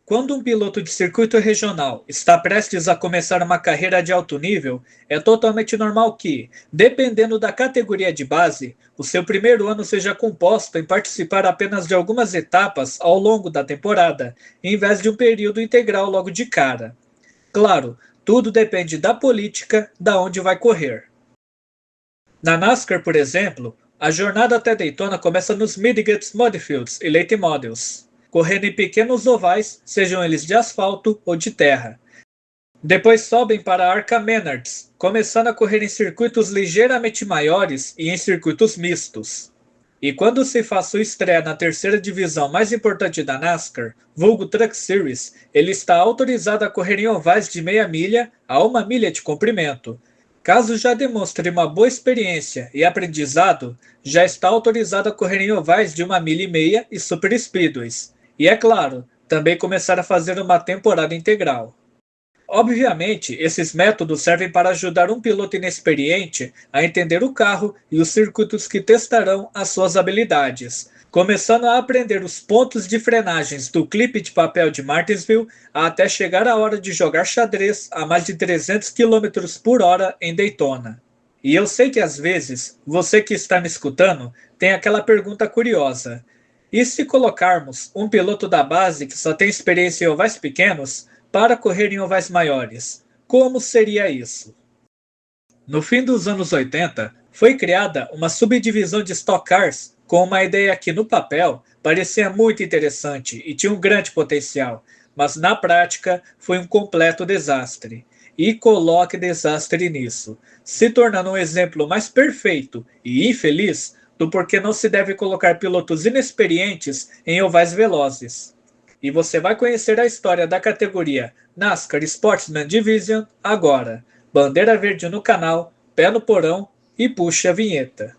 Quando um piloto de circuito regional está prestes a começar uma carreira de alto nível, é totalmente normal que, dependendo da categoria de base, o seu primeiro ano seja composto em participar apenas de algumas etapas ao longo da temporada, em vez de um período integral logo de cara. Claro, tudo depende da política da onde vai correr. Na NASCAR, por exemplo, a jornada até Daytona começa nos Midgets Mudfields e Late Models, correndo em pequenos ovais, sejam eles de asfalto ou de terra. Depois sobem para a Arca Menards, começando a correr em circuitos ligeiramente maiores e em circuitos mistos. E quando se faz sua estreia na terceira divisão mais importante da NASCAR, vulgo Truck Series, ele está autorizado a correr em ovais de meia milha a 1 milha de comprimento. Caso já demonstre uma boa experiência e aprendizado, já está autorizado a correr em ovais de 1,5 milha e super speedways. E é claro, também começar a fazer uma temporada integral. Obviamente, esses métodos servem para ajudar um piloto inexperiente a entender o carro e os circuitos que testarão as suas habilidades, começando a aprender os pontos de frenagens do clipe de papel de Martinsville até chegar a hora de jogar xadrez a mais de 300 km por hora em Daytona. E eu sei que às vezes, você que está me escutando, tem aquela pergunta curiosa. E se colocarmos um piloto da base que só tem experiência em ovais pequenos para correr em ovais maiores? Como seria isso? No fim dos anos 80, foi criada uma subdivisão de Stock Cars com uma ideia que no papel parecia muito interessante e tinha um grande potencial, mas na prática foi um completo desastre. E coloque desastre nisso, se tornando um exemplo mais perfeito e infeliz do porquê não se deve colocar pilotos inexperientes em ovais velozes. E você vai conhecer a história da categoria NASCAR Sportsman Division agora. Bandeira verde no canal, pé no porão e puxa a vinheta.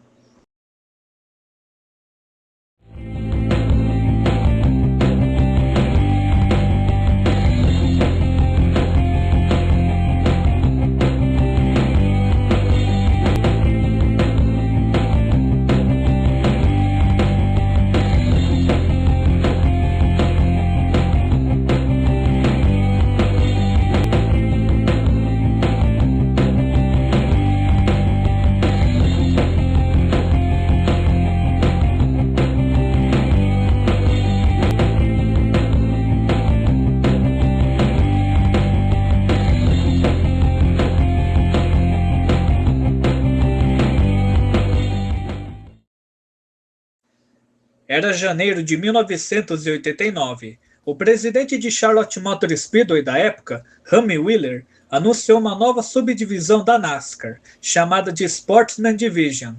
Era janeiro de 1989. O presidente de Charlotte Motor Speedway da época, Ramy Wheeler, anunciou uma nova subdivisão da NASCAR, chamada de Sportsman Division.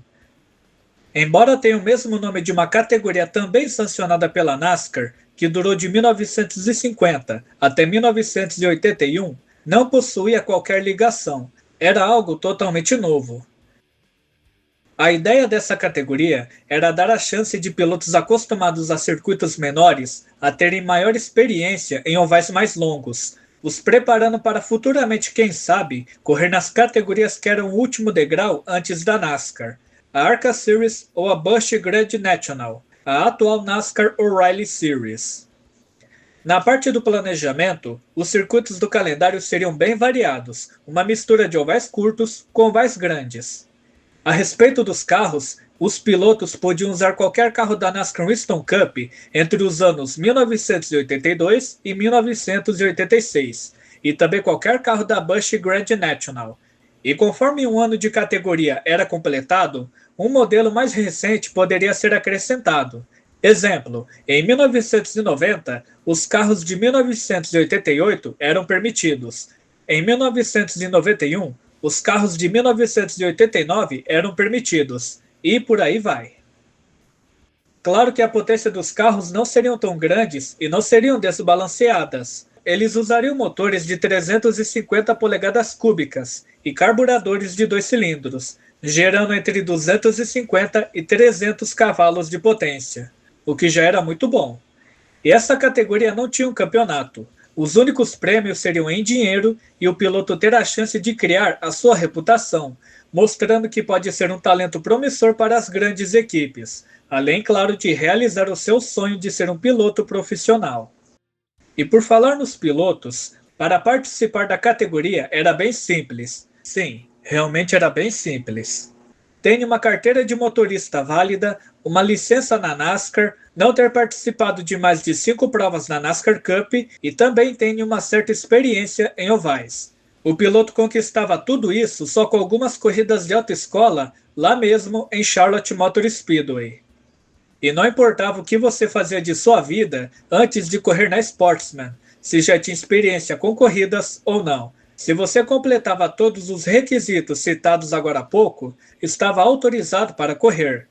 Embora tenha o mesmo nome de uma categoria também sancionada pela NASCAR, que durou de 1950 até 1981, não possuía qualquer ligação. Era algo totalmente novo. A ideia dessa categoria era dar a chance de pilotos acostumados a circuitos menores a terem maior experiência em ovais mais longos, os preparando para futuramente, quem sabe, correr nas categorias que eram o último degrau antes da NASCAR, a ARCA Series ou a Busch Grand National, a atual NASCAR O'Reilly Series. Na parte do planejamento, os circuitos do calendário seriam bem variados, uma mistura de ovais curtos com ovais grandes. A respeito dos carros, os pilotos podiam usar qualquer carro da NASCAR Winston Cup entre os anos 1982 e 1986, e também qualquer carro da Busch Grand National. E conforme um ano de categoria era completado, um modelo mais recente poderia ser acrescentado. Exemplo, em 1990, os carros de 1988 eram permitidos. Em 1991, os carros de 1989 eram permitidos, e por aí vai. Claro que a potência dos carros não seriam tão grandes e não seriam desbalanceadas. Eles usariam motores de 350 polegadas cúbicas e carburadores de 2 cilindros, gerando entre 250 e 300 cavalos de potência, o que já era muito bom. E essa categoria não tinha um campeonato. Os únicos prêmios seriam em dinheiro e o piloto ter a chance de criar a sua reputação, mostrando que pode ser um talento promissor para as grandes equipes, além, claro, de realizar o seu sonho de ser um piloto profissional. E por falar nos pilotos, para participar da categoria era bem simples. Sim, realmente era bem simples. Tenha uma carteira de motorista válida, uma licença na NASCAR, não ter participado de mais de 5 provas na NASCAR Cup e também tenha uma certa experiência em ovais. O piloto conquistava tudo isso só com algumas corridas de autoescola lá mesmo em Charlotte Motor Speedway. E não importava o que você fazia de sua vida antes de correr na Sportsman, se já tinha experiência com corridas ou não. Se você completava todos os requisitos citados agora há pouco, estava autorizado para correr.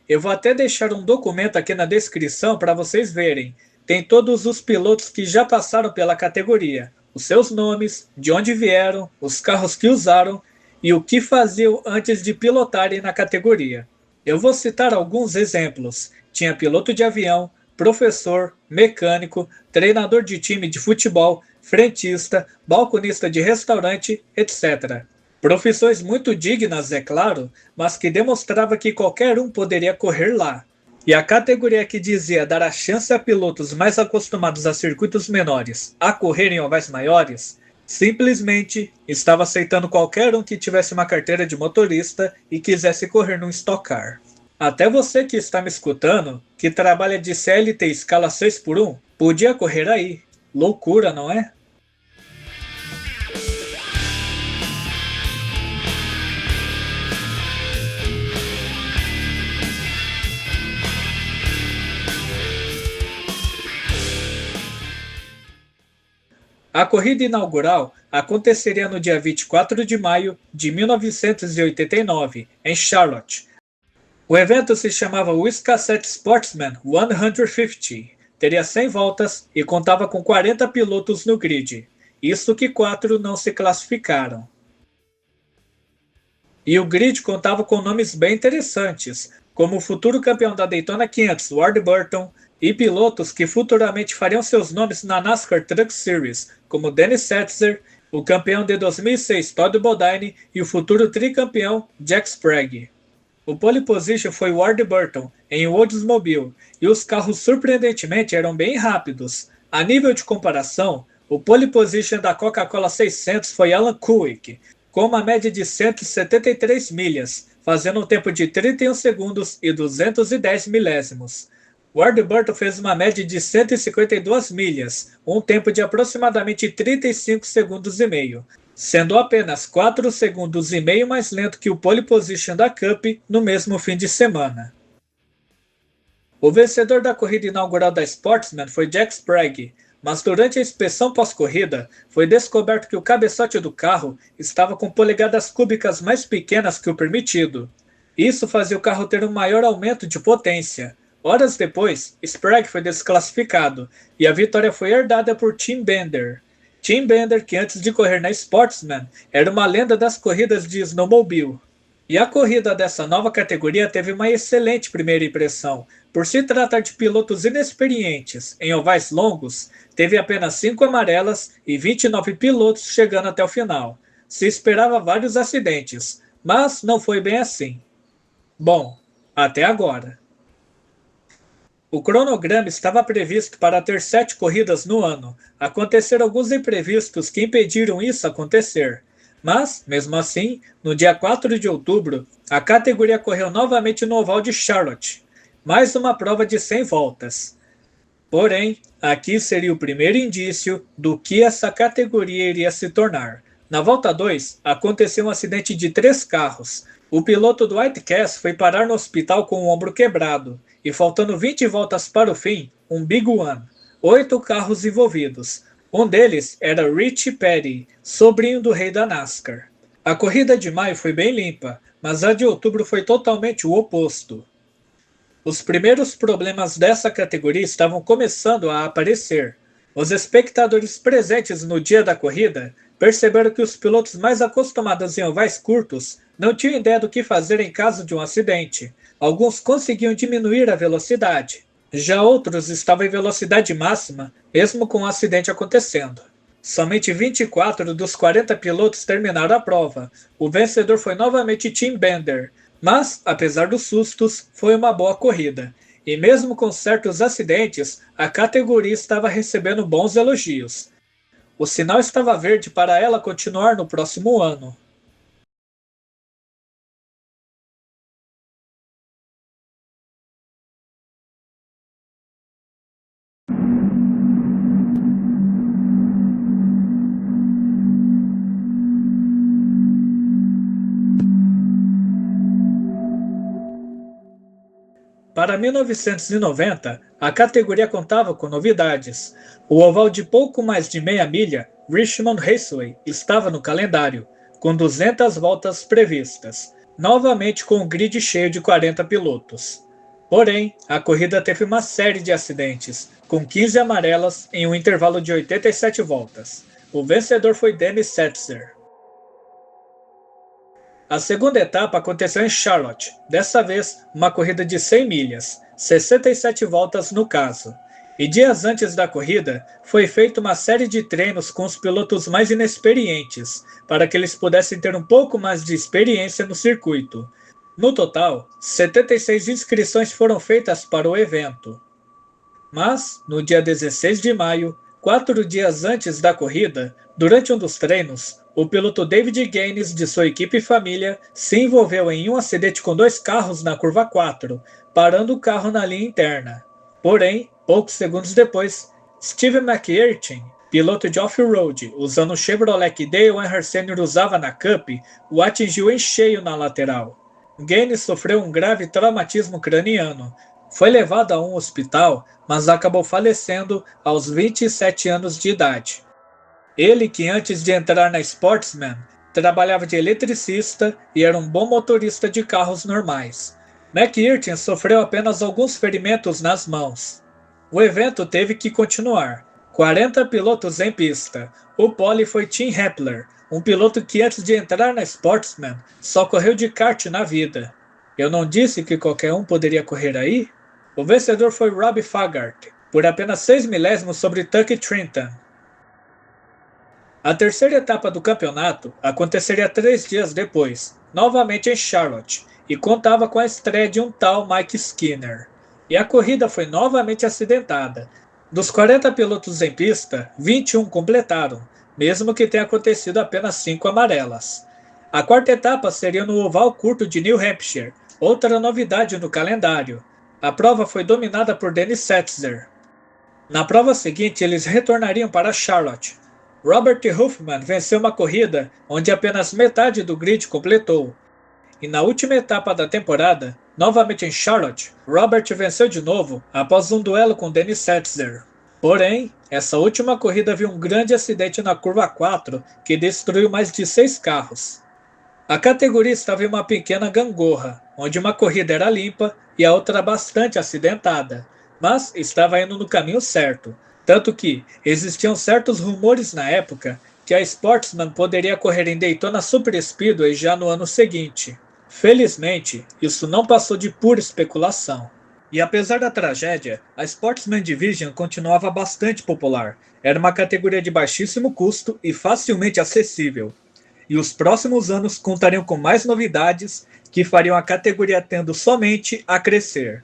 Eu vou até deixar um documento aqui na descrição para vocês verem. Tem todos os pilotos que já passaram pela categoria, os seus nomes, de onde vieram, os carros que usaram e o que faziam antes de pilotarem na categoria. Eu vou citar alguns exemplos. Tinha piloto de avião, professor, mecânico, treinador de time de futebol, frentista, balconista de restaurante, etc. Profissões muito dignas, é claro, mas que demonstrava que qualquer um poderia correr lá. E a categoria que dizia dar a chance a pilotos mais acostumados a circuitos menores a correr em ovais maiores, simplesmente estava aceitando qualquer um que tivesse uma carteira de motorista e quisesse correr num Stock Car. Até você que está me escutando, que trabalha de CLT escala 6x1, podia correr aí. Loucura, não é? A corrida inaugural aconteceria no dia 24 de maio de 1989, em Charlotte. O evento se chamava Wiscasset Sportsman 150, teria 100 voltas e contava com 40 pilotos no grid, isso que 4 não se classificaram. E o grid contava com nomes bem interessantes, como o futuro campeão da Daytona 500, Ward Burton, e pilotos que futuramente fariam seus nomes na NASCAR Truck Series, como Denny Setzer, o campeão de 2006 Todd Bodine e o futuro tricampeão Jack Sprague. O pole position foi Ward Burton em Oldsmobile e os carros surpreendentemente eram bem rápidos. A nível de comparação, o pole position da Coca-Cola 600 foi Alan Kuick, com uma média de 173 milhas, fazendo um tempo de 31 segundos e 210 milésimos. Ward Burton fez uma média de 152 milhas, um tempo de aproximadamente 35 segundos e meio, sendo apenas 4 segundos e meio mais lento que o pole position da Cup no mesmo fim de semana. O vencedor da corrida inaugural da Sportsman foi Jack Sprague, mas durante a inspeção pós-corrida foi descoberto que o cabeçote do carro estava com polegadas cúbicas mais pequenas que o permitido. Isso fazia o carro ter um maior aumento de potência. Horas depois, Sprague foi desclassificado e a vitória foi herdada por Tim Bender. Tim Bender, que antes de correr na Sportsman, era uma lenda das corridas de snowmobile. E a corrida dessa nova categoria teve uma excelente primeira impressão. Por se tratar de pilotos inexperientes em ovais longos, teve apenas 5 amarelas e 29 pilotos chegando até o final. Se esperava vários acidentes, mas não foi bem assim. Bom, até agora. O cronograma estava previsto para ter 7 corridas no ano. Aconteceram alguns imprevistos que impediram isso acontecer. Mas, mesmo assim, no dia 4 de outubro, a categoria correu novamente no oval de Charlotte. Mais uma prova de 100 voltas. Porém, aqui seria o primeiro indício do que essa categoria iria se tornar. Na volta 2, aconteceu um acidente de 3 carros. O piloto do White Cass foi parar no hospital com o ombro quebrado. E faltando 20 voltas para o fim, um Big One. 8 carros envolvidos. Um deles era Richie Petty, sobrinho do rei da NASCAR. A corrida de maio foi bem limpa, mas a de outubro foi totalmente o oposto. Os primeiros problemas dessa categoria estavam começando a aparecer. Os espectadores presentes no dia da corrida perceberam que os pilotos mais acostumados em ovais curtos não tinham ideia do que fazer em caso de um acidente. Alguns conseguiam diminuir a velocidade. Já outros estavam em velocidade máxima, mesmo com o acidente acontecendo. Somente 24 dos 40 pilotos terminaram a prova. O vencedor foi novamente Tim Bender, mas, apesar dos sustos, foi uma boa corrida. E mesmo com certos acidentes, a categoria estava recebendo bons elogios. O sinal estava verde para ela continuar no próximo ano. Para 1990, a categoria contava com novidades. O oval de pouco mais de meia milha, Richmond Raceway, estava no calendário, com 200 voltas previstas, novamente com um grid cheio de 40 pilotos. Porém, a corrida teve uma série de acidentes, com 15 amarelas em um intervalo de 87 voltas. O vencedor foi Dennis Setzer. A segunda etapa aconteceu em Charlotte, dessa vez uma corrida de 100 milhas, 67 voltas no caso. E dias antes da corrida, foi feita uma série de treinos com os pilotos mais inexperientes, para que eles pudessem ter um pouco mais de experiência no circuito. No total, 76 inscrições foram feitas para o evento. Mas, no dia 16 de maio, 4 dias antes da corrida, durante um dos treinos, o piloto David Gaines de sua equipe e família se envolveu em um acidente com 2 carros na curva 4, parando o carro na linha interna. Porém, poucos segundos depois, Steve McAyrton, piloto de off-road, usando o Chevrolet que Dale Earnhardt Sr. usava na Cup, o atingiu em cheio na lateral. Gaines sofreu um grave traumatismo craniano. Foi levado a um hospital, mas acabou falecendo aos 27 anos de idade. Ele, que antes de entrar na Sportsman, trabalhava de eletricista e era um bom motorista de carros normais. McAyrton sofreu apenas alguns ferimentos nas mãos. O evento teve que continuar. 40 pilotos em pista. O pole foi Tim Hepler, um piloto que antes de entrar na Sportsman só correu de kart na vida. Eu não disse que qualquer um poderia correr aí? O vencedor foi Rob Fagart, por apenas 6 milésimos sobre Tucky Trinton. A terceira etapa do campeonato aconteceria 3 dias depois, novamente em Charlotte, e contava com a estreia de um tal Mike Skinner. E a corrida foi novamente acidentada. Dos 40 pilotos em pista, 21 completaram, mesmo que tenha acontecido apenas 5 amarelas. A quarta etapa seria no oval curto de New Hampshire, outra novidade no calendário. A prova foi dominada por Dennis Setzer. Na prova seguinte, eles retornariam para Charlotte. Robert Huffman venceu uma corrida onde apenas metade do grid completou. E na última etapa da temporada, novamente em Charlotte, Robert venceu de novo após um duelo com Dennis Setzer. Porém, essa última corrida viu um grande acidente na curva 4 que destruiu mais de 6 carros. A categoria estava em uma pequena gangorra, onde uma corrida era limpa e a outra bastante acidentada, mas estava indo no caminho certo. Tanto que existiam certos rumores na época que a Sportsman poderia correr em Daytona Super Speedway já no ano seguinte. Felizmente, isso não passou de pura especulação. E apesar da tragédia, a Sportsman Division continuava bastante popular. Era uma categoria de baixíssimo custo e facilmente acessível. E os próximos anos contariam com mais novidades que fariam a categoria tendo somente a crescer.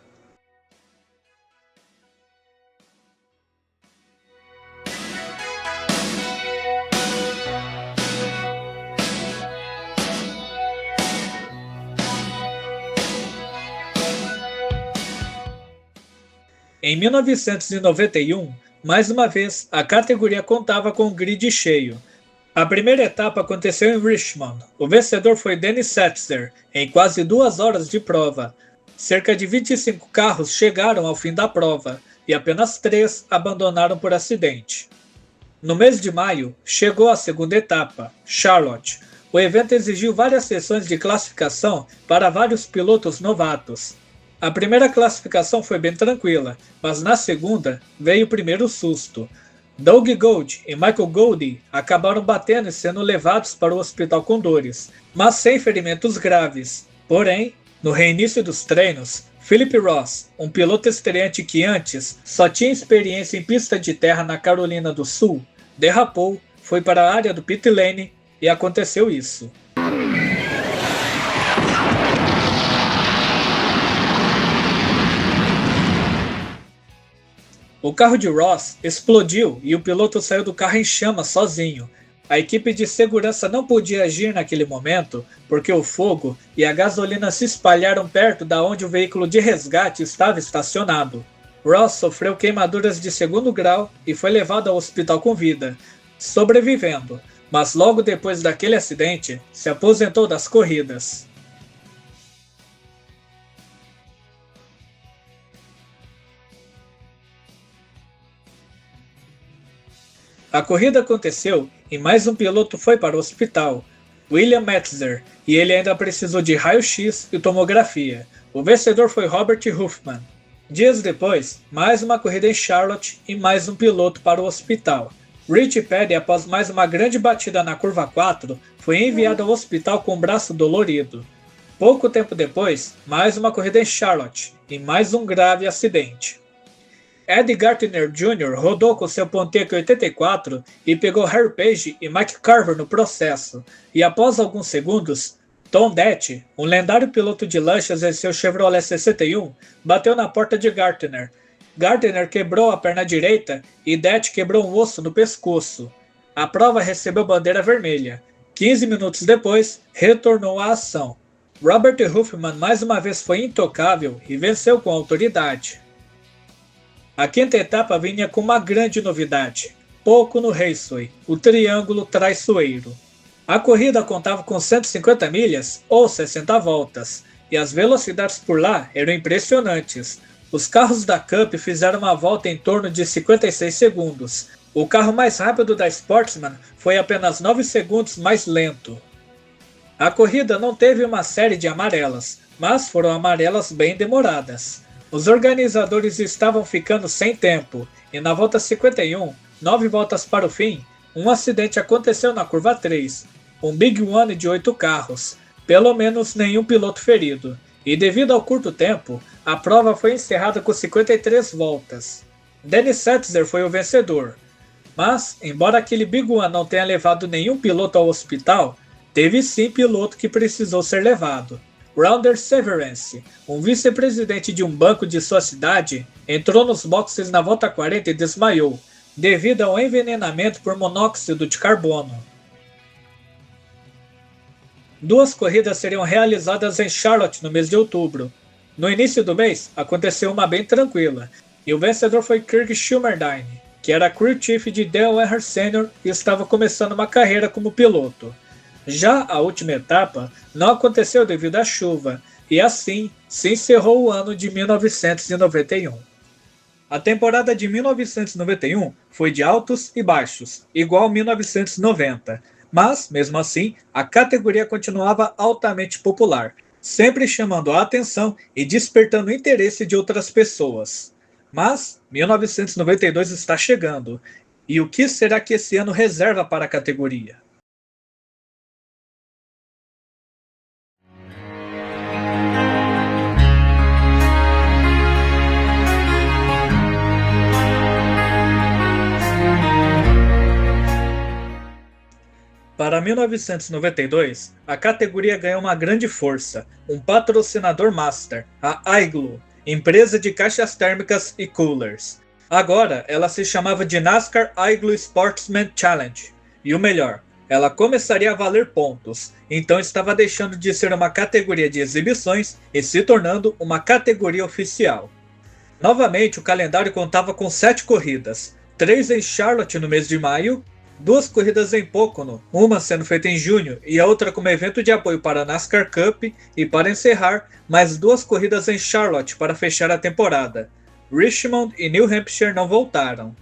Em 1991, mais uma vez, a categoria contava com um grid cheio. A primeira etapa aconteceu em Richmond. O vencedor foi Dennis Setzer, em quase 2 horas de prova. Cerca de 25 carros chegaram ao fim da prova, e apenas 3 abandonaram por acidente. No mês de maio, chegou a segunda etapa, Charlotte. O evento exigiu várias sessões de classificação para vários pilotos novatos. A primeira classificação foi bem tranquila, mas na segunda veio o primeiro susto. Doug Gold e Michael Goldie acabaram batendo e sendo levados para o hospital com dores, mas sem ferimentos graves. Porém, no reinício dos treinos, Philip Ross, um piloto estreante que antes só tinha experiência em pista de terra na Carolina do Sul, derrapou, foi para a área do pit lane e aconteceu isso. O carro de Ross explodiu e o piloto saiu do carro em chamas sozinho. A equipe de segurança não podia agir naquele momento porque o fogo e a gasolina se espalharam perto da onde o veículo de resgate estava estacionado. Ross sofreu queimaduras de segundo grau e foi levado ao hospital com vida, sobrevivendo, mas logo depois daquele acidente, se aposentou das corridas. A corrida aconteceu e mais um piloto foi para o hospital, William Metzer, e ele ainda precisou de raio-x e tomografia. O vencedor foi Robert Huffman. Dias depois, mais uma corrida em Charlotte e mais um piloto para o hospital. Rich Petty, após mais uma grande batida na curva 4, foi enviado ao hospital com o braço dolorido. Pouco tempo depois, mais uma corrida em Charlotte e mais um grave acidente. Ed Gardner Jr. rodou com seu Pontiac 84 e pegou Harry Page e Mike Carver no processo, e após alguns segundos, Tom Dett, um lendário piloto de lanchas em seu Chevrolet 61, bateu na porta de Gardner. Gardner quebrou a perna direita e Dett quebrou um osso no pescoço. A prova recebeu bandeira vermelha. 15 minutos depois, retornou à ação. Robert Huffman mais uma vez foi intocável e venceu com autoridade. A quinta etapa vinha com uma grande novidade: Pocono no Raceway, o triângulo traiçoeiro. A corrida contava com 150 milhas ou 60 voltas, e as velocidades por lá eram impressionantes. Os carros da Cup fizeram uma volta em torno de 56 segundos. O carro mais rápido da Sportsman foi apenas 9 segundos mais lento. A corrida não teve uma série de amarelas, mas foram amarelas bem demoradas. Os organizadores estavam ficando sem tempo, e na volta 51, 9 voltas para o fim, um acidente aconteceu na curva 3, um Big One de 8 carros, pelo menos nenhum piloto ferido, e devido ao curto tempo, a prova foi encerrada com 53 voltas. Denny Setzer foi o vencedor, mas, embora aquele Big One não tenha levado nenhum piloto ao hospital, teve sim piloto que precisou ser levado. Rounder Severance, um vice-presidente de um banco de sua cidade, entrou nos boxes na volta 40 e desmaiou, devido ao envenenamento por monóxido de carbono. Duas corridas seriam realizadas em Charlotte no mês de outubro. No início do mês, aconteceu uma bem tranquila, e o vencedor foi Kirk Schumerdine, que era crew chief de Dale Earnhardt Sr. e estava começando uma carreira como piloto. Já a última etapa não aconteceu devido à chuva, e assim se encerrou o ano de 1991. A temporada de 1991 foi de altos e baixos, igual 1990, mas, mesmo assim, a categoria continuava altamente popular, sempre chamando a atenção e despertando o interesse de outras pessoas. Mas 1992 está chegando, e o que será que esse ano reserva para a categoria? Para 1992, a categoria ganhou uma grande força, um patrocinador master, a Igloo, empresa de caixas térmicas e coolers. Agora, ela se chamava de NASCAR Igloo Sportsman Challenge. E o melhor, ela começaria a valer pontos, então estava deixando de ser uma categoria de exibições e se tornando uma categoria oficial. Novamente, o calendário contava com 7 corridas, 3 em Charlotte no mês de maio, 2 corridas em Pocono, uma sendo feita em junho e a outra como evento de apoio para a NASCAR Cup, e para encerrar, mais 2 corridas em Charlotte para fechar a temporada. Richmond e New Hampshire não voltaram.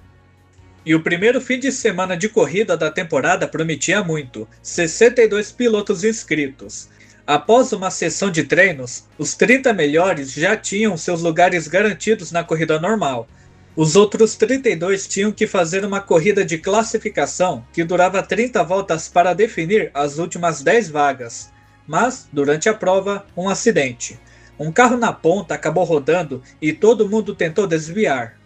E o primeiro fim de semana de corrida da temporada prometia muito, 62 pilotos inscritos. Após uma sessão de treinos, os 30 melhores já tinham seus lugares garantidos na corrida normal. Os outros 32 tinham que fazer uma corrida de classificação que durava 30 voltas para definir as últimas 10 vagas. Mas, durante a prova, um acidente. Um carro na ponta acabou rodando e todo mundo tentou desviar.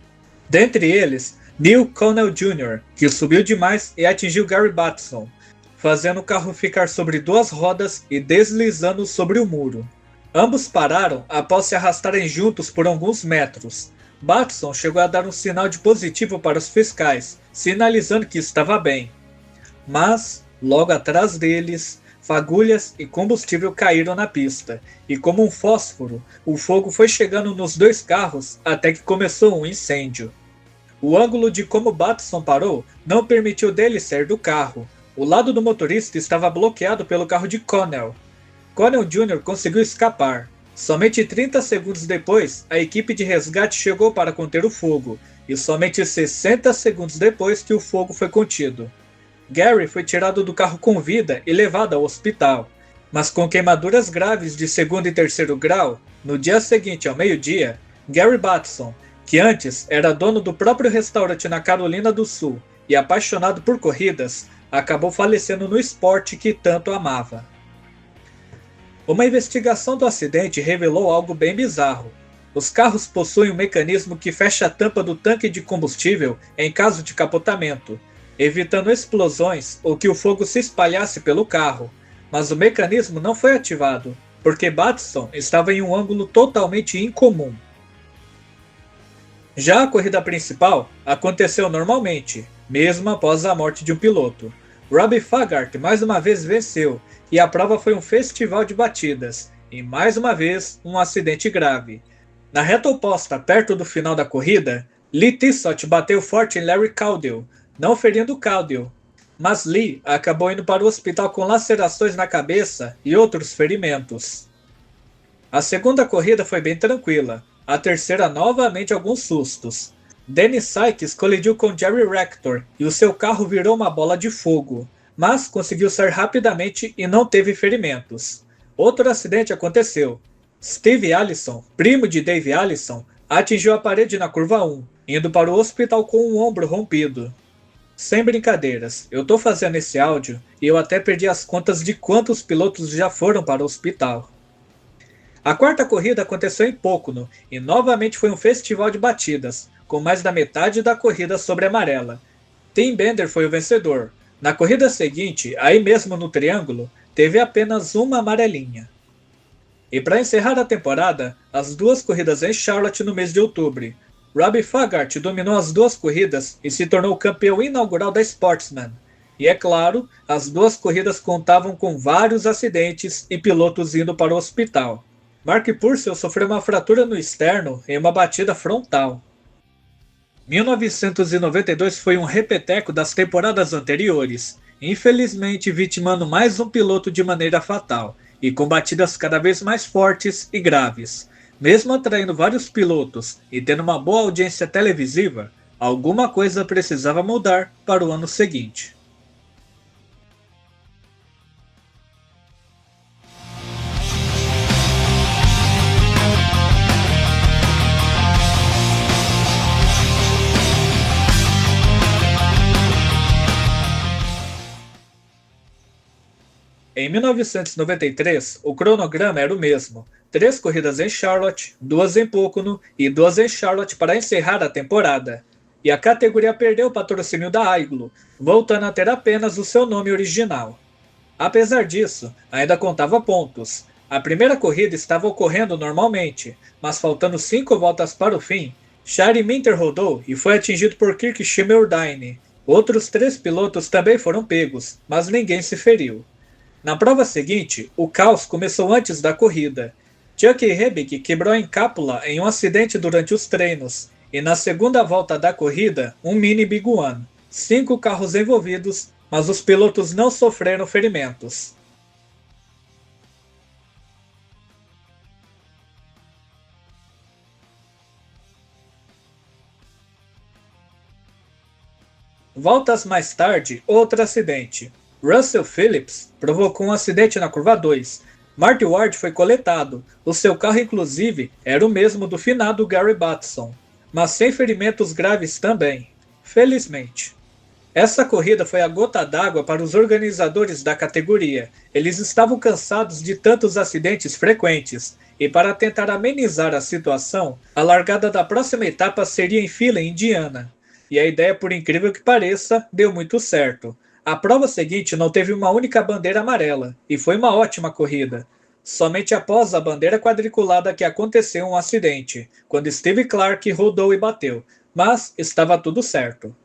Dentre eles, Neil Connell Jr., que subiu demais e atingiu Gary Batson, fazendo o carro ficar sobre 2 rodas e deslizando sobre o muro. Ambos pararam após se arrastarem juntos por alguns metros. Batson chegou a dar um sinal de positivo para os fiscais, sinalizando que estava bem. Mas, logo atrás deles, fagulhas e combustível caíram na pista, e como um fósforo, o fogo foi chegando nos dois carros até que começou um incêndio. O ângulo de como Batson parou não permitiu dele sair do carro. O lado do motorista estava bloqueado pelo carro de Connell. Connell Jr. conseguiu escapar. Somente 30 segundos depois, a equipe de resgate chegou para conter o fogo, e somente 60 segundos depois que o fogo foi contido. Gary foi tirado do carro com vida e levado ao hospital, mas com queimaduras graves de segundo e terceiro grau. No dia seguinte, ao meio-dia, Gary Batson, que antes era dono do próprio restaurante na Carolina do Sul e apaixonado por corridas, acabou falecendo no esporte que tanto amava. Uma investigação do acidente revelou algo bem bizarro. Os carros possuem um mecanismo que fecha a tampa do tanque de combustível em caso de capotamento, evitando explosões ou que o fogo se espalhasse pelo carro, mas o mecanismo não foi ativado, porque Batson estava em um ângulo totalmente incomum. Já a corrida principal aconteceu normalmente, mesmo após a morte de um piloto. Robbie Fagart mais uma vez venceu, e a prova foi um festival de batidas, e mais uma vez um acidente grave. Na reta oposta, perto do final da corrida, Lee Tissot bateu forte em Larry Caudill, não ferindo Caudill, mas Lee acabou indo para o hospital com lacerações na cabeça e outros ferimentos. A segunda corrida foi bem tranquila, a terceira novamente alguns sustos. Dennis Sykes colidiu com Jerry Rector e o seu carro virou uma bola de fogo, mas conseguiu sair rapidamente e não teve ferimentos. Outro acidente aconteceu. Steve Allison, primo de Dave Allison, atingiu a parede na curva 1, indo para o hospital com um ombro rompido. Sem brincadeiras, eu tô fazendo esse áudio e eu até perdi as contas de quantos pilotos já foram para o hospital. A quarta corrida aconteceu em Pocono e novamente foi um festival de batidas, com mais da metade da corrida sobre amarela. Tim Bender foi o vencedor. Na corrida seguinte, aí mesmo no triângulo, teve apenas uma amarelinha. E para encerrar a temporada, as duas corridas em Charlotte no mês de outubro. Robbie Fagart dominou as duas corridas e se tornou o campeão inaugural da Sportsman. E é claro, as duas corridas contavam com vários acidentes e pilotos indo para o hospital. Mark Purcell sofreu uma fratura no externo em uma batida frontal. 1992 foi um repeteco das temporadas anteriores, infelizmente vitimando mais um piloto de maneira fatal, e com batidas cada vez mais fortes e graves. Mesmo atraindo vários pilotos e tendo uma boa audiência televisiva, alguma coisa precisava mudar para o ano seguinte. Em 1993, o cronograma era o mesmo: 3 corridas em Charlotte, 2 em Pocono e 2 em Charlotte para encerrar a temporada. E a categoria perdeu o patrocínio da Igloo, voltando a ter apenas o seu nome original. Apesar disso, ainda contava pontos. A primeira corrida estava ocorrendo normalmente, mas faltando 5 voltas para o fim, Shari Minter rodou e foi atingido por Kirk Schimmeldine. Outros 3 pilotos também foram pegos, mas ninguém se feriu. Na prova seguinte, o caos começou antes da corrida. Chuck Hebig quebrou a encápula em um acidente durante os treinos, e na segunda volta da corrida, um mini Big One. 5 carros envolvidos, mas os pilotos não sofreram ferimentos. Voltas mais tarde, outro acidente. Russell Phillips provocou um acidente na curva 2. Marty Ward foi coletado. O seu carro, inclusive, era o mesmo do finado Gary Batson, mas sem ferimentos graves também, felizmente. Essa corrida foi a gota d'água para os organizadores da categoria. Eles estavam cansados de tantos acidentes frequentes, e para tentar amenizar a situação, a largada da próxima etapa seria em fila em Indiana. E a ideia, por incrível que pareça, deu muito certo. A prova seguinte não teve uma única bandeira amarela, e foi uma ótima corrida. somente após a bandeira quadriculada que aconteceu um acidente, quando Steve Clark rodou e bateu, mas estava tudo certo.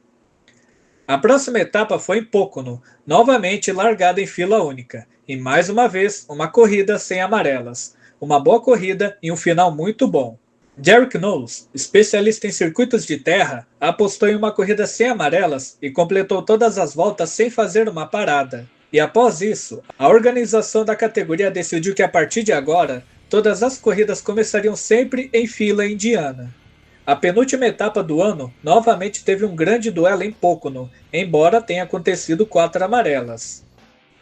A próxima etapa foi em Pocono, novamente largada em fila única, e mais uma vez uma corrida sem amarelas. Uma boa corrida e um final muito bom. Derek Knowles, especialista em circuitos de terra, apostou em uma corrida sem amarelas e completou todas as voltas sem fazer uma parada. E após isso, a organização da categoria decidiu que a partir de agora, todas as corridas começariam sempre em fila indiana. A penúltima etapa do ano novamente teve um grande duelo em Pocono, embora tenha acontecido 4 amarelas.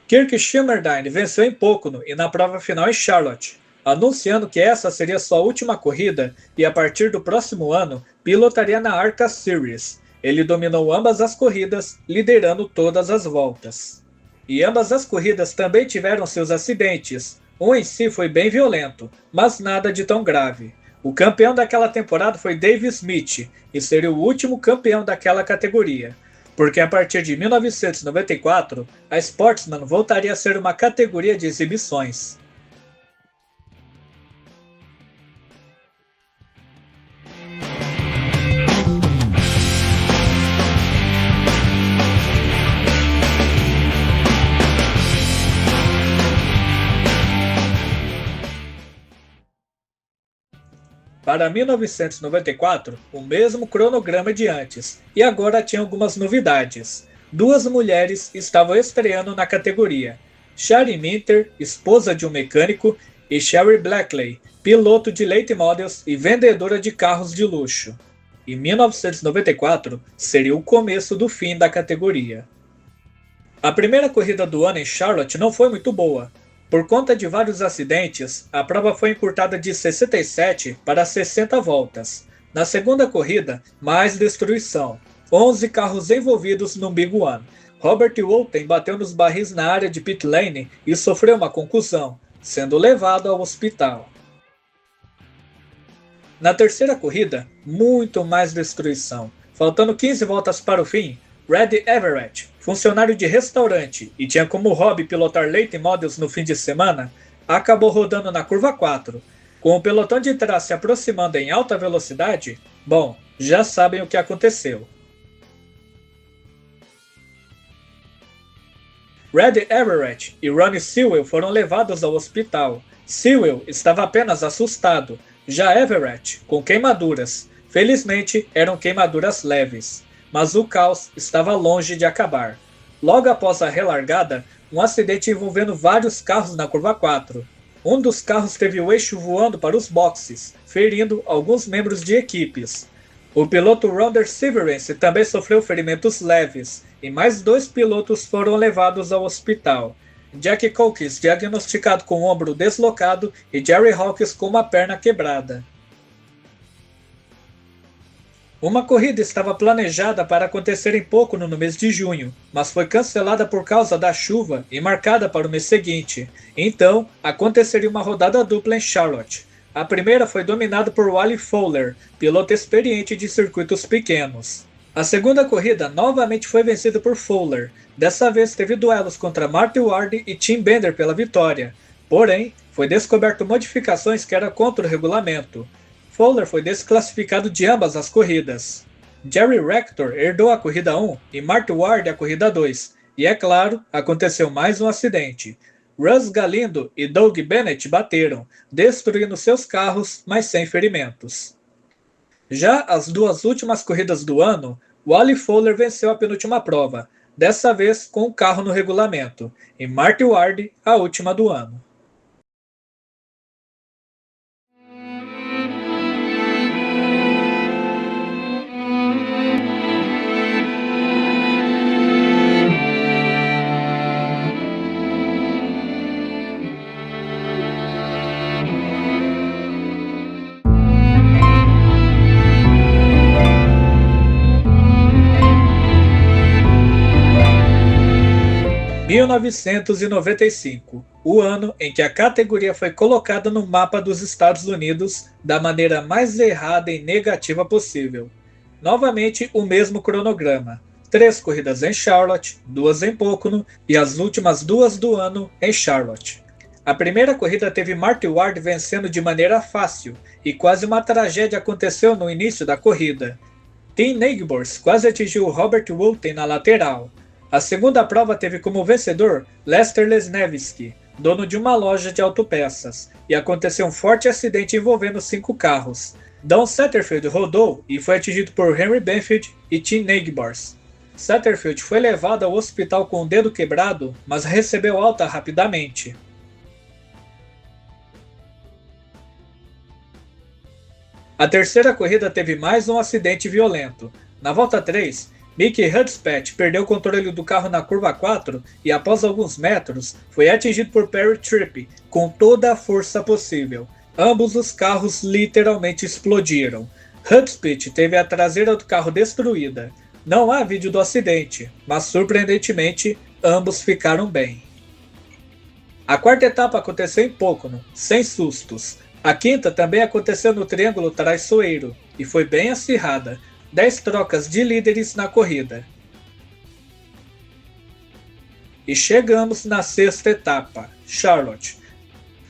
Kirk Schimmerdine venceu em Pocono e na prova final em Charlotte, anunciando que essa seria sua última corrida e a partir do próximo ano pilotaria na ARCA Series. Ele dominou ambas as corridas, liderando todas as voltas. E ambas as corridas também tiveram seus acidentes. Um em si foi bem violento, mas nada de tão grave. O campeão daquela temporada foi Dave Smith e seria o último campeão daquela categoria, porque a partir de 1994, a Sportsman voltaria a ser uma categoria de exibições. Para 1994, o mesmo cronograma de antes, e agora tinha algumas novidades. 2 mulheres estavam estreando na categoria: Shari Minter, esposa de um mecânico, e Sherry Blackley, piloto de late models e vendedora de carros de luxo. E 1994 seria o começo do fim da categoria. A primeira corrida do ano em Charlotte não foi muito boa. Por conta de vários acidentes, a prova foi encurtada de 67 para 60 voltas. Na segunda corrida, mais destruição. 11 carros envolvidos no Big One. Robert Walton bateu nos barris na área de pit lane e sofreu uma concussão, sendo levado ao hospital. Na terceira corrida, muito mais destruição. Faltando 15 voltas para o fim, Red Everett, funcionário de restaurante e tinha como hobby pilotar late models no fim de semana, acabou rodando na curva 4. Com o pelotão de trás se aproximando em alta velocidade, bom, já sabem o que aconteceu. Red Everett e Ronnie Sewell foram levados ao hospital. Sewell estava apenas assustado, já Everett com queimaduras. Felizmente eram queimaduras leves. Mas o caos estava longe de acabar. Logo após a relargada, um acidente envolvendo vários carros na curva 4. Um dos carros teve o eixo voando para os boxes, ferindo alguns membros de equipes. O piloto Ronder Severance também sofreu ferimentos leves, e mais 2 pilotos foram levados ao hospital. Jack Coukes diagnosticado com o ombro deslocado e Jerry Hawkins com uma perna quebrada. Uma corrida estava planejada para acontecer em Pocono no mês de junho, mas foi cancelada por causa da chuva e marcada para o mês seguinte. Então, aconteceria uma rodada dupla em Charlotte. A primeira foi dominada por Wally Fowler, piloto experiente de circuitos pequenos. A segunda corrida novamente foi vencida por Fowler. Dessa vez teve duelos contra Marty Ward e Tim Bender pela vitória. Porém, foi descoberto modificações que eram contra o regulamento. Fowler foi desclassificado de ambas as corridas. Jerry Rector herdou a corrida 1 e Marty Ward a corrida 2. E é claro, aconteceu mais um acidente. Russ Galindo e Doug Bennett bateram, destruindo seus carros, mas sem ferimentos. Já as 2 últimas corridas do ano, Wally Fowler venceu a penúltima prova, dessa vez com o carro no regulamento, e Marty Ward a última do ano. Em 1995, o ano em que a categoria foi colocada no mapa dos Estados Unidos da maneira mais errada e negativa possível. Novamente o mesmo cronograma: 3 corridas em Charlotte, 2 em Pocono e as últimas 2 do ano em Charlotte. A primeira corrida teve Marty Ward vencendo de maneira fácil, e quase uma tragédia aconteceu no início da corrida. Tim Neighbors quase atingiu Robert Woolten na lateral. A segunda prova teve como vencedor Lester Lesnevsky, dono de uma loja de autopeças, e aconteceu um forte acidente envolvendo 5 carros. Don Satterfield rodou e foi atingido por Henry Benfield e Tim Neighbors. Satterfield foi levado ao hospital com o dedo quebrado, mas recebeu alta rapidamente. A terceira corrida teve mais um acidente violento. Na volta 3, Mickey Hudspeth perdeu o controle do carro na curva 4 e, após alguns metros, foi atingido por Perry Tripp com toda a força possível. Ambos os carros literalmente explodiram. Hudspeth teve a traseira do carro destruída. Não há vídeo do acidente, mas surpreendentemente, ambos ficaram bem. A quarta etapa aconteceu em Pocono, sem sustos. A quinta também aconteceu no Triângulo Traiçoeiro e foi bem acirrada, 10 trocas de líderes na corrida. E chegamos na sexta etapa, Charlotte.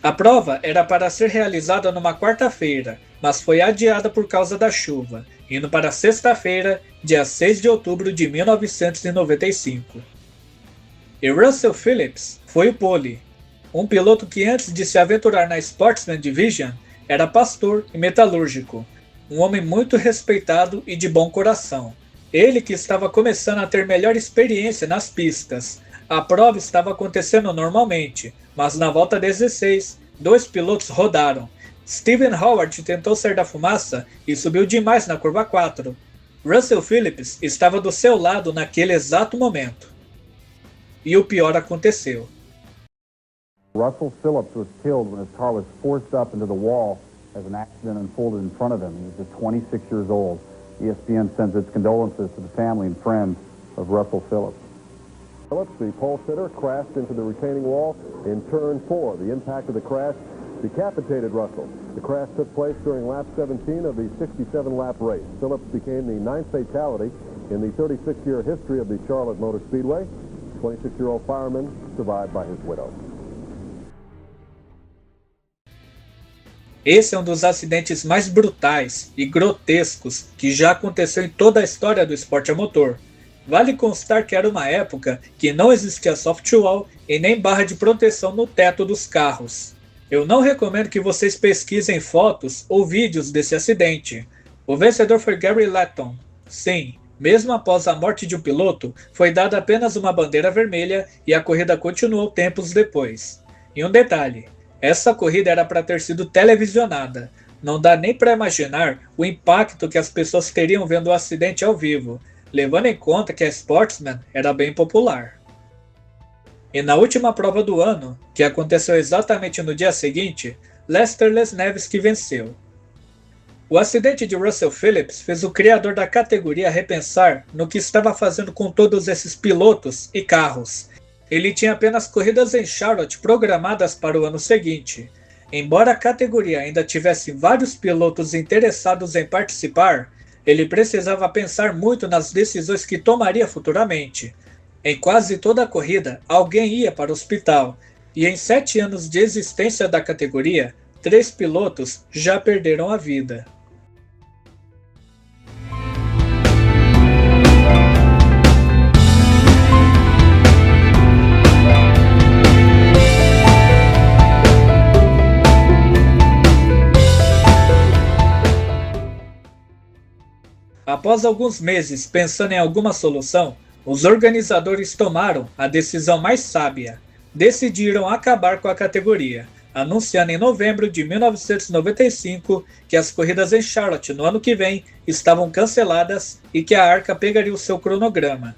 A prova era para ser realizada numa quarta-feira, mas foi adiada por causa da chuva, indo para sexta-feira, dia 6 de outubro de 1995. E Russell Phillips foi o pole. Um piloto que antes de se aventurar na Sportsman Division era pastor e metalúrgico, um homem muito respeitado e de bom coração. Ele que estava começando a ter melhor experiência nas pistas. A prova estava acontecendo normalmente, mas na volta 16, 2 pilotos rodaram. Stephen Howard tentou sair da fumaça e subiu demais na curva 4. Russell Phillips estava do seu lado naquele exato momento. E o pior aconteceu. Russell Phillips was killed when his car was forced up into the wall as an accident unfolded in front of him. He was just 26 years old. ESPN sends its condolences to the family and friends of Russell Phillips. Phillips, the pole sitter, crashed into the retaining wall in turn 4. The impact of the crash decapitated Russell. The crash took place during lap 17 of the 67-lap race. Phillips became the 9th fatality in the 36-year history of the Charlotte Motor Speedway. 26-year-old fireman survived by his widow. Esse é um dos acidentes mais brutais e grotescos que já aconteceu em toda a história do esporte a motor. Vale constar que era uma época que não existia softwall e nem barra de proteção no teto dos carros. Eu não recomendo que vocês pesquisem fotos ou vídeos desse acidente. O vencedor foi Gary Latton. Sim, mesmo após a morte de um piloto, foi dada apenas uma bandeira vermelha e a corrida continuou tempos depois. E um detalhe, essa corrida era para ter sido televisionada. Não dá nem para imaginar o impacto que as pessoas teriam vendo o acidente ao vivo, levando em conta que a Sportsman era bem popular. E na última prova do ano, que aconteceu exatamente no dia seguinte, Lester Lesnevsky venceu. O acidente de Russell Phillips fez o criador da categoria repensar no que estava fazendo com todos esses pilotos e carros. Ele tinha apenas corridas em Charlotte programadas para o ano seguinte. Embora a categoria ainda tivesse vários pilotos interessados em participar, ele precisava pensar muito nas decisões que tomaria futuramente. Em quase toda a corrida, alguém ia para o hospital, e em 7 anos de existência da categoria, 3 pilotos já perderam a vida. Após alguns meses pensando em alguma solução, os organizadores tomaram a decisão mais sábia. Decidiram acabar com a categoria, anunciando em novembro de 1995 que as corridas em Charlotte no ano que vem estavam canceladas e que a ARCA pegaria o seu cronograma.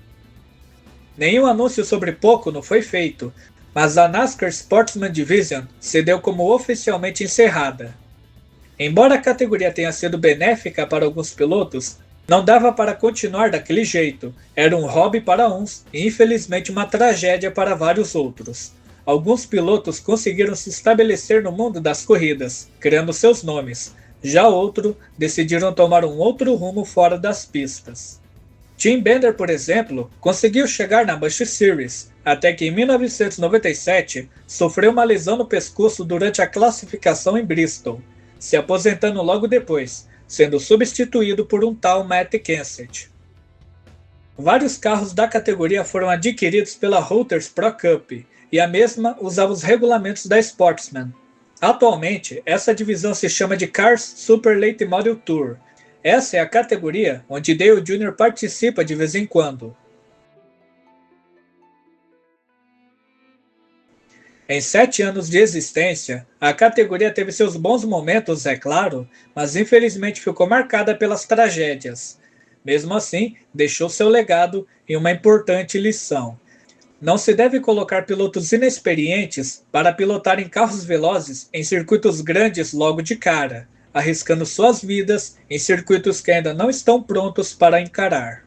Nenhum anúncio sobre Pocono foi feito, mas a NASCAR Sportsman Division se deu como oficialmente encerrada. Embora a categoria tenha sido benéfica para alguns pilotos, não dava para continuar daquele jeito. Era um hobby para uns e infelizmente uma tragédia para vários outros. Alguns pilotos conseguiram se estabelecer no mundo das corridas, criando seus nomes. Já outros decidiram tomar um outro rumo fora das pistas. Tim Bender, por exemplo, conseguiu chegar na Busch Series, até que em 1997 sofreu uma lesão no pescoço durante a classificação em Bristol, se aposentando logo depois, sendo substituído por um tal Matt Kenseth. Vários carros da categoria foram adquiridos pela Hooters Pro Cup, e a mesma usava os regulamentos da Sportsman. Atualmente, essa divisão se chama de Cars Super Late Model Tour. Essa é a categoria onde Dale Jr. participa de vez em quando. Em 7 anos de existência, a categoria teve seus bons momentos, é claro, mas infelizmente ficou marcada pelas tragédias. Mesmo assim, deixou seu legado e uma importante lição. Não se deve colocar pilotos inexperientes para pilotar em carros velozes em circuitos grandes logo de cara, arriscando suas vidas em circuitos que ainda não estão prontos para encarar.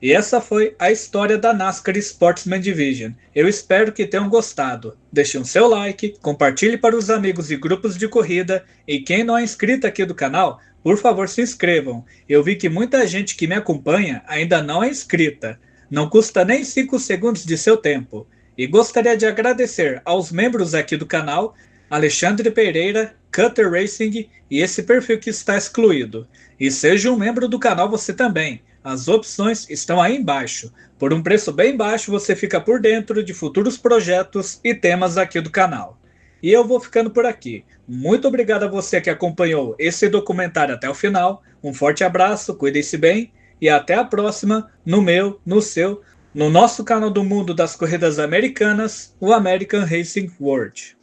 E essa foi a história da NASCAR Sportsman Division. Eu espero que tenham gostado. Deixe um seu like, compartilhe para os amigos e grupos de corrida, e quem não é inscrito aqui do canal, por favor se inscrevam. Eu vi que muita gente que me acompanha ainda não é inscrita. Não custa nem 5 segundos de seu tempo. E gostaria de agradecer aos membros aqui do canal, Alexandre Pereira, Cutter Racing e esse perfil que está excluído. E seja um membro do canal você também. As opções estão aí embaixo. Por um preço bem baixo você fica por dentro de futuros projetos e temas aqui do canal. E eu vou ficando por aqui. Muito obrigado a você que acompanhou esse documentário até o final. Um forte abraço, cuidem-se bem e até a próxima no meu, no seu, no nosso canal do mundo das corridas americanas, o American Racing World.